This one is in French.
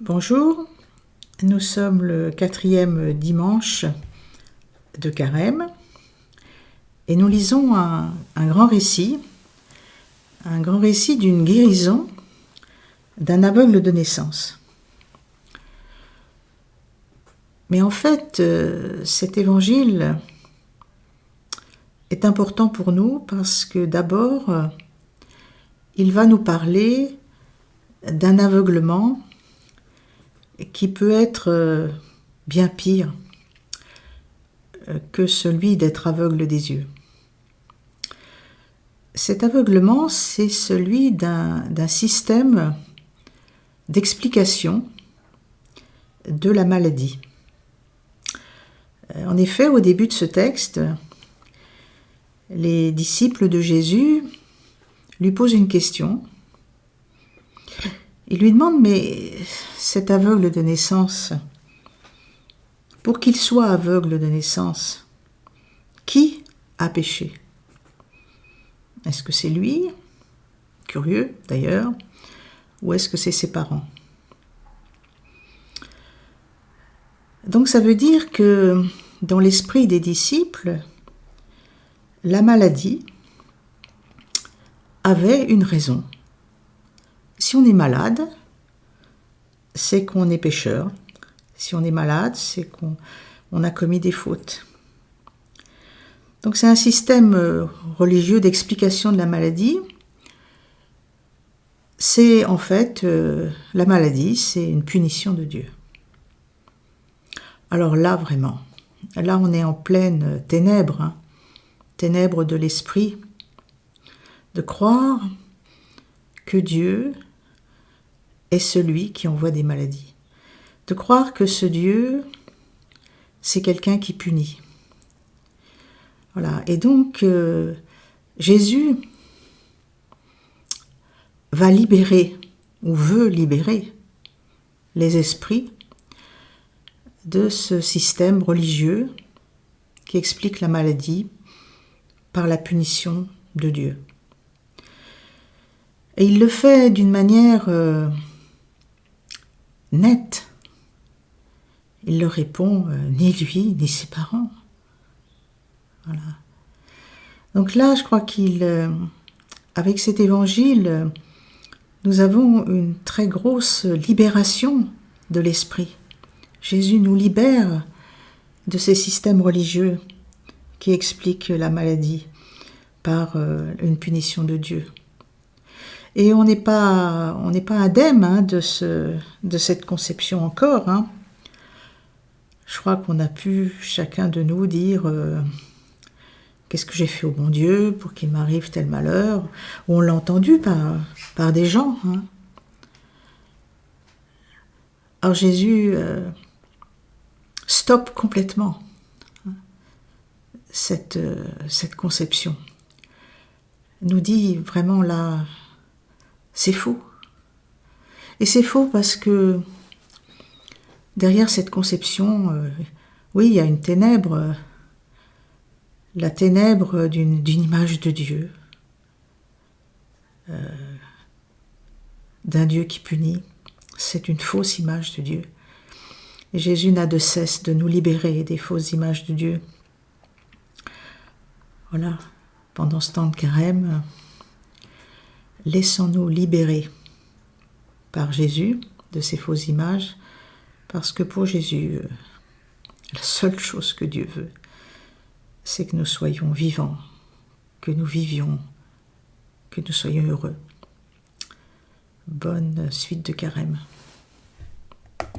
Bonjour, nous sommes le 4e dimanche de Carême et nous lisons un grand récit d'une guérison d'un aveugle de naissance. Mais en fait, cet évangile est important pour nous parce que d'abord, il va nous parler d'un aveuglement qui peut être bien pire que celui d'être aveugle des yeux. Cet aveuglement, c'est celui d'un système d'explication de la maladie. En effet, au début de ce texte, les disciples de Jésus lui posent une question. Ils lui demandent, mais cet aveugle de naissance, pour qu'il soit aveugle de naissance, qui a péché? Est-ce que c'est lui, curieux d'ailleurs, ou est-ce que c'est ses parents? Donc ça veut dire que dans l'esprit des disciples, la maladie avait une raison. Si on est malade, c'est qu'on est pécheur. Si on est malade, c'est qu'on a commis des fautes. Donc c'est un système religieux d'explication de la maladie. C'est en fait, la maladie, c'est une punition de Dieu. Alors là, vraiment, là on est en pleine ténèbres, ténèbres de l'esprit, de croire que Dieu est celui qui envoie des maladies. De croire que ce Dieu, c'est quelqu'un qui punit. Voilà. Et donc, Jésus va libérer, ou veut libérer, les esprits de ce système religieux qui explique la maladie par la punition de Dieu. Et il le fait d'une manière nette. Il leur répond, ni lui, ni ses parents. Voilà. Donc là, je crois avec cet évangile, nous avons une très grosse libération de l'esprit. Jésus nous libère de ces systèmes religieux qui expliquent la maladie par une punition de Dieu. Et on n'est pas indemne de cette conception encore. Je crois qu'on a pu, chacun de nous, dire qu'est-ce que j'ai fait au bon Dieu pour qu'il m'arrive tel malheur. On l'a entendu par des gens. Alors Jésus stoppe complètement cette conception. Nous dit vraiment là, c'est faux. Et c'est faux parce que derrière cette conception, oui, il y a une ténèbre, la ténèbre d'une image de Dieu, d'un Dieu qui punit. C'est une fausse image de Dieu. Et Jésus n'a de cesse de nous libérer des fausses images de Dieu. Voilà, pendant ce temps de carême, laissons-nous libérer par Jésus de ces fausses images, parce que pour Jésus, la seule chose que Dieu veut, c'est que nous soyons vivants, que nous vivions, que nous soyons heureux. Bonne suite de carême.